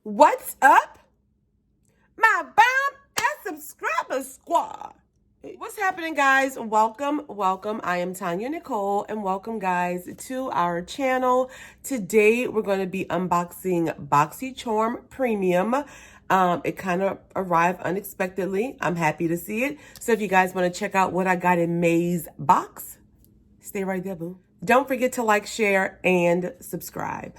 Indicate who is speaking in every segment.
Speaker 1: What's up, my bomb and subscriber squad? What's happening, guys? Welcome. I am TonyaNicole, and welcome, guys, to our channel. Today, we're going to be unboxing Boxycharm Premium. It kind of arrived unexpectedly. I'm happy to see it. So if you guys want to check out what I got in May's box, stay right there, boo. Don't forget to like, share, and subscribe.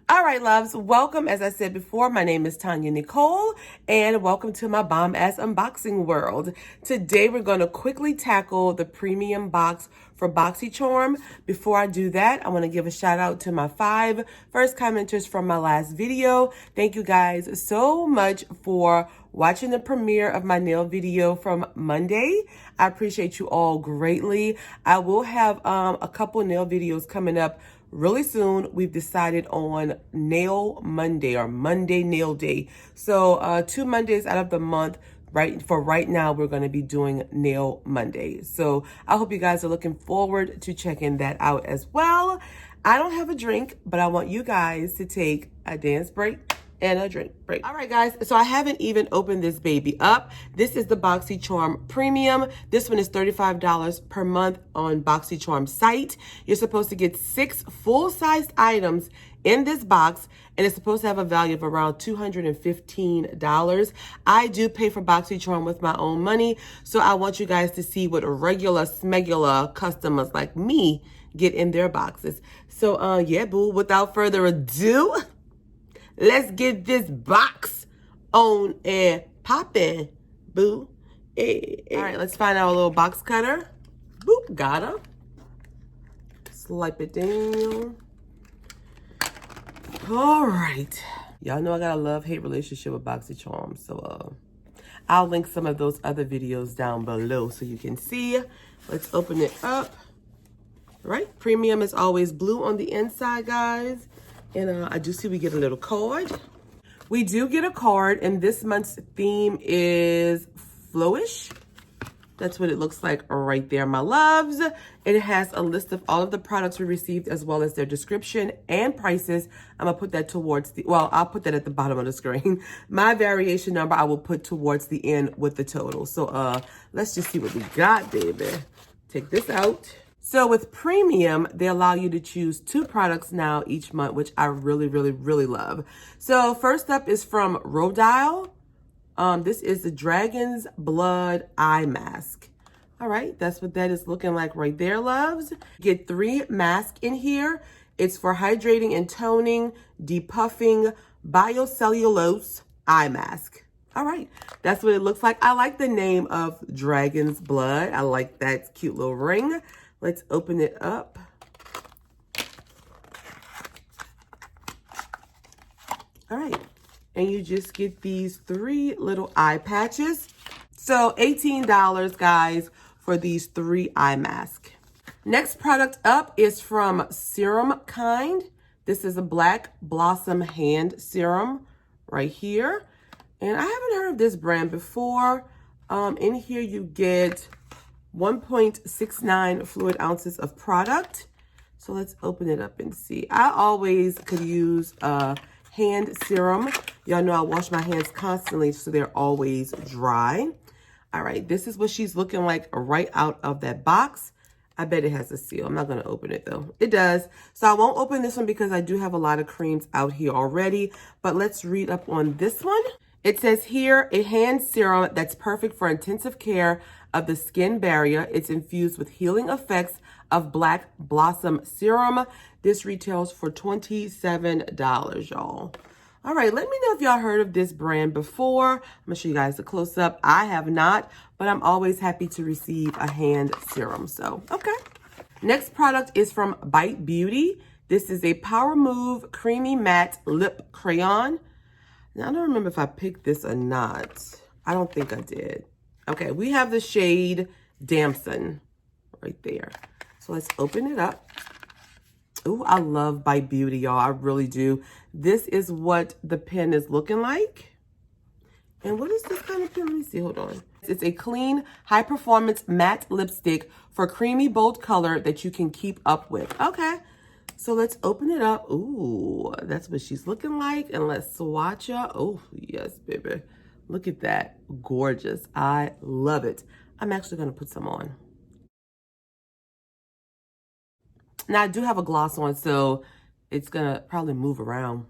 Speaker 1: All right, loves, welcome. As I said before, my name is TonyaNicole, and welcome to my bomb-ass unboxing world. Today, we're going to quickly tackle the premium box for Boxycharm. Before I do that, I want to give a shout out to my 5 first commenters from my last video. Thank you guys so much for watching the premiere of my nail video from Monday. I appreciate you all greatly. I will have a couple nail videos coming up really soon. We've decided on Nail Monday or Monday Nail Day. So 2 Mondays out of the month, right now, we're going to be doing Nail Monday. So I hope you guys are looking forward to checking that out as well. I don't have a drink, but I want you guys to take a dance break and a drink break. All right, guys, so I haven't even opened this baby up. This is the Boxycharm Premium. This one is $35 per month on Boxycharm site. You're supposed to get 6 full-sized items in this box, and it's supposed to have a value of around $215. I do pay for Boxycharm with my own money, so I want you guys to see what regular, smegular customers like me get in their boxes. So, yeah, boo, without further ado, let's get this box on and poppin', boo. Hey. All right, let's find our little box cutter. Boop, got her. Swipe it down. All right. Y'all know I got a love-hate relationship with Boxycharm, so I'll link some of those other videos down below so you can see. Let's open it up. All right, premium is always blue on the inside, guys. And I do see we get a little card. We do get a card, and this month's theme is flowish. That's what it looks like right there, my loves. It has a list of all of the products we received, as well as their description and prices. I'm gonna put that towards the, well, I'll put that at the bottom of the screen. My variation number I will put towards the end with the total. So let's just see what we got, baby. Take this out. So with premium, they allow you to choose 2 products now each month, which I really, really, really love. So first up is from Rodile. This is the Dragon's Blood Eye Mask. All right, that's what that is looking like right there, loves. Get 3 masks in here. It's for hydrating and toning, depuffing, biocellulose eye mask. All right, that's what it looks like. I like the name of Dragon's Blood. I like that cute little ring. Let's open it up. All right, and you just get these 3 little eye patches. So $18, guys, for these 3 eye masks. Next product up is from Serum Kind. This is a Black Blossom Hand Serum right here. And I haven't heard of this brand before. In here you get 1.69 fluid ounces of product. So let's open it up and see. I always could use a hand serum. Y'all know I wash my hands constantly, so they're always dry. All right, this is what she's looking like right out of that box. I bet it has a seal. I'm not gonna open it though. It does. So I won't open this one because I do have a lot of creams out here already, but let's read up on this one. It says here, a hand serum that's perfect for intensive care of the skin barrier. It's infused with healing effects of Black Blossom Serum. This retails for $27, y'all. All right, let me know if y'all heard of this brand before. I'm gonna show you guys a close-up. I have not, but I'm always happy to receive a hand serum, so, okay. Next product is from Bite Beauty. This is a Power Move Creamy Matte Lip Crayon. Now, I don't remember if I picked this or not. I don't think I did. Okay, we have the shade Damson right there. So let's open it up. Ooh, I love Bite Beauty, y'all. I really do. This is what the pen is looking like. And what is this kind of pen? Let me see. Hold on. It's a clean, high-performance matte lipstick for creamy, bold color that you can keep up with. Okay. So let's open it up. Ooh, that's what she's looking like. And let's swatch her. Oh, yes, baby. Look at that. Gorgeous. I love it. I'm actually going to put some on. Now, I do have a gloss on, so it's going to probably move around.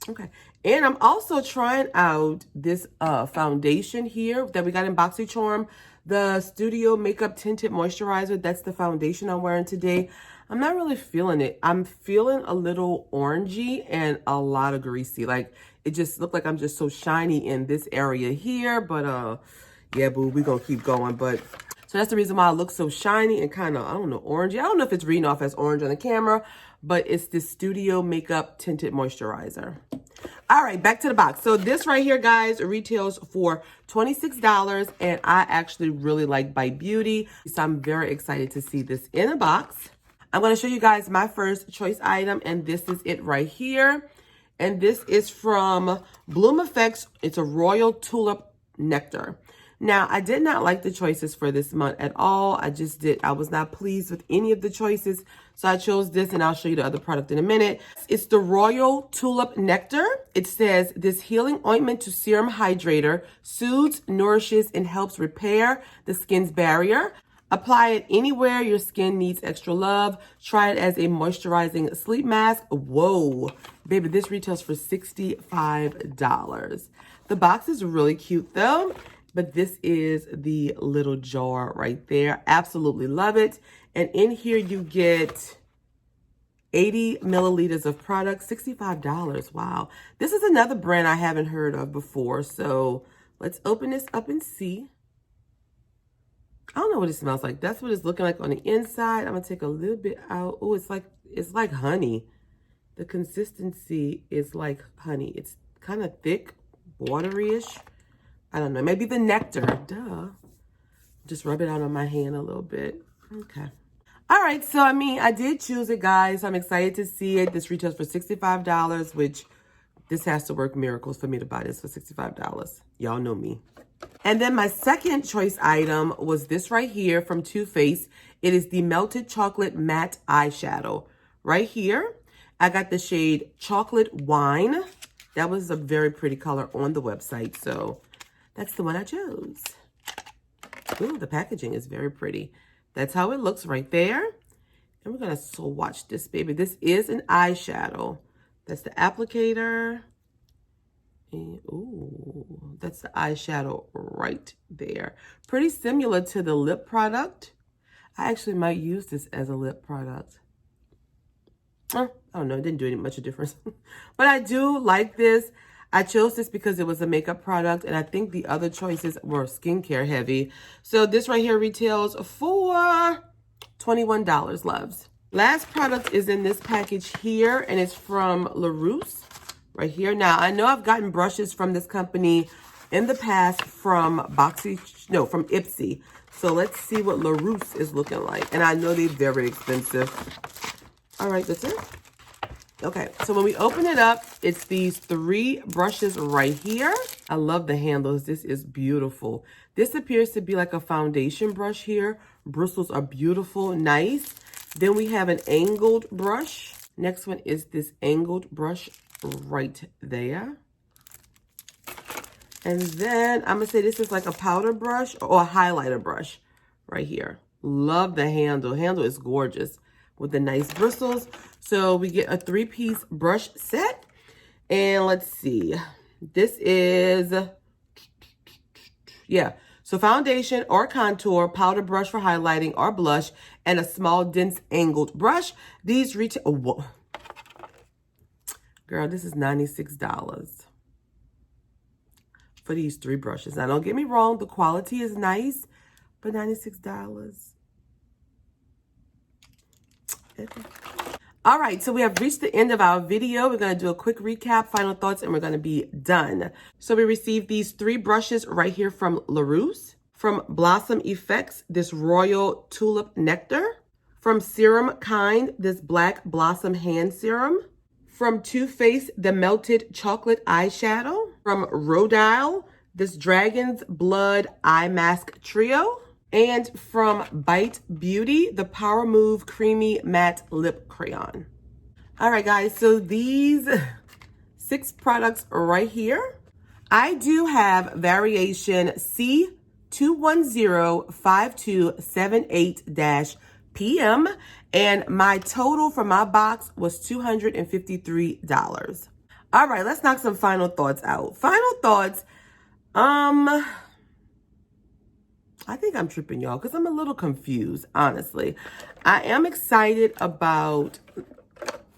Speaker 1: Okay. And I'm also trying out this foundation here that we got in Boxycharm, the Studio Makeup Tinted Moisturizer. That's the foundation I'm wearing today. I'm not really feeling it. I'm feeling a little orangey and a lot of greasy. Like, it just looked like I'm just so shiny in this area here. But, yeah, boo, we're going to keep going. But, so that's the reason why I look so shiny and kind of, I don't know, orangey. I don't know if it's reading off as orange on the camera, but it's the Studio Makeup Tinted Moisturizer. All right, back to the box. So this right here, guys, retails for $26, and I actually really like Bite Beauty, so I'm very excited to see this in a box. I'm going to show you guys my first choice item, and this is it right here. And this is from Bloom Effects. It's a Royal Tulip Nectar. Now, I did not like the choices for this month at all. I was not pleased with any of the choices. So I chose this, and I'll show you the other product in a minute. It's the Royal Tulip Nectar. It says, this healing ointment to serum hydrator soothes, nourishes, and helps repair the skin's barrier. Apply it anywhere your skin needs extra love. Try it as a moisturizing sleep mask. Whoa, baby, this retails for $65. The box is really cute though. But this is the little jar right there. Absolutely love it. And in here you get 80 milliliters of product, $65. Wow. This is another brand I haven't heard of before. So let's open this up and see. I don't know what it smells like. That's what it's looking like on the inside. I'm gonna take a little bit out. Oh, it's like honey. The consistency is like honey. It's kind of thick, watery-ish. I don't know, maybe the nectar, duh. Just rub it out on my hand a little bit. Okay. All right, so I mean, I did choose it, guys. I'm excited to see it. This retails for $65, which this has to work miracles for me to buy this for $65. Y'all know me. And then my second choice item was this right here from Too Faced. It is the Melted Chocolate Matte Eyeshadow. Right here, I got the shade Chocolate Wine. That was a very pretty color on the website, so that's the one I chose. Ooh, the packaging is very pretty. That's how it looks right there. And we're going to swatch this, baby. This is an eyeshadow. That's the applicator. And, ooh, that's the eyeshadow right there. Pretty similar to the lip product. I actually might use this as a lip product. I don't know. It didn't do any much of a difference. But I do like this. I chose this because it was a makeup product, and I think the other choices were skincare heavy. So this right here retails for $21, loves. Last product is in this package here, and it's from LaRousse right here. Now, I know I've gotten brushes from this company in the past from from Ipsy. So let's see what LaRousse is looking like. And I know they're very expensive. All right, that's it. Okay, so when we open it up, it's these 3 brushes right here. I love the handles. This is beautiful. This appears to be like a foundation brush here. Bristles are beautiful, nice. Then we have an angled brush. Next one is this angled brush right there. And then I'm going to say this is like a powder brush or a highlighter brush right here. Love the handle. Handle is gorgeous with the nice bristles. So we get a 3-piece brush set. And let's see. This is, yeah. So foundation or contour, powder brush for highlighting or blush, and a small dense angled brush. These retail, oh, whoa. Girl, this is $96 for these 3 brushes. Now, don't get me wrong. The quality is nice, but $96. Okay. All right, so we have reached the end of our video. We're going to do a quick recap, final thoughts, and we're going to be done. So we received these 3 brushes right here from LaRousse. From Blossom Effects, this Royal Tulip Nectar. From Serum Kind, this Black Blossom Hand Serum. From Too Faced, the Melted Chocolate Eyeshadow. From Rodile, this Dragon's Blood Eye Mask Trio. And from Bite Beauty, the Power Move Creamy Matte Lip Crayon. All right, guys, so these 6 products right here. I do have variation C2105278-PM, and my total for my box was $253. All right, let's knock some final thoughts out. Final thoughts, I think I'm tripping, y'all, because I'm a little confused, honestly. I am excited about,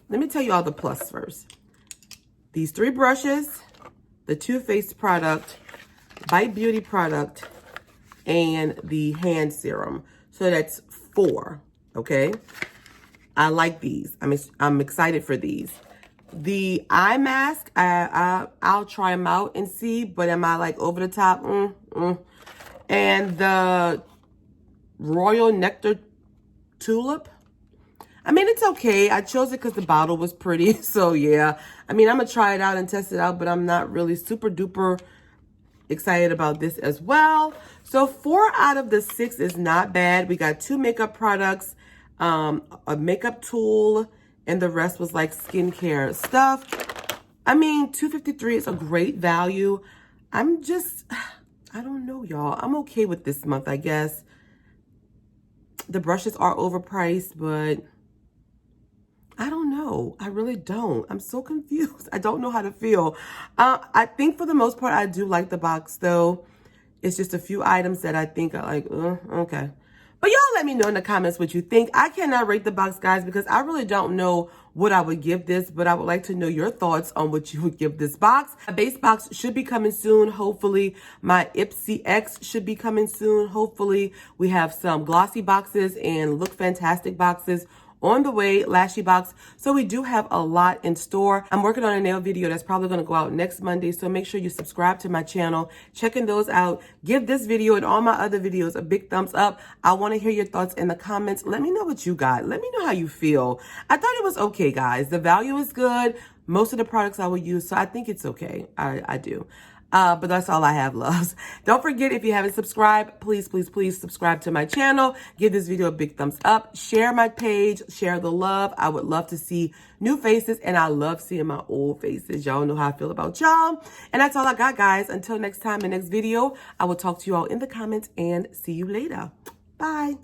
Speaker 1: let me tell you all the plus first. These 3 brushes, the Too Faced product, Bite Beauty product, and the hand serum. So that's 4, okay? I like these. I'm excited for these. The eye mask, I'll try them out and see, but am I like over the top? And the Royal Nectar Tulip, I mean, it's okay. I chose it because the bottle was pretty. So, yeah. I mean, I'm going to try it out and test it out, but I'm not really super duper excited about this as well. So, 4 out of the 6 is not bad. We got 2 makeup products, a makeup tool, and the rest was like skincare stuff. I mean, $253 is a great value. I don't know, y'all. I'm okay with this month, I guess. The brushes are overpriced, but I don't know. I really don't. I'm so confused. I don't know how to feel. I think for the most part, I do like the box, though. It's just a few items that I think are like, okay. But y'all let me know in the comments what you think. I cannot rate the box, guys, because I really don't know what I would give this, but I would like to know your thoughts on what you would give this box. My base box should be coming soon, hopefully. My Ipsy X should be coming soon, hopefully. We have some glossy boxes and look fantastic boxes on the way, lashy box. So we do have a lot in store. I'm working on a nail video that's probably going to go out next Monday. So make sure you subscribe to my channel, checking those out. Give this video and all my other videos a big thumbs up. I want to hear your thoughts in the comments. Let me know what you got. Let me know how you feel. I thought it was okay, guys. The value is good. Most of the products I will use, so I think it's okay. I do. But that's all I have, loves. Don't forget, if you haven't subscribed, please, please, please subscribe to my channel. Give this video a big thumbs up. Share my page. Share the love. I would love to see new faces, and I love seeing my old faces. Y'all know how I feel about y'all. And that's all I got, guys. Until next time, the next video, I will talk to you all in the comments, and see you later. Bye.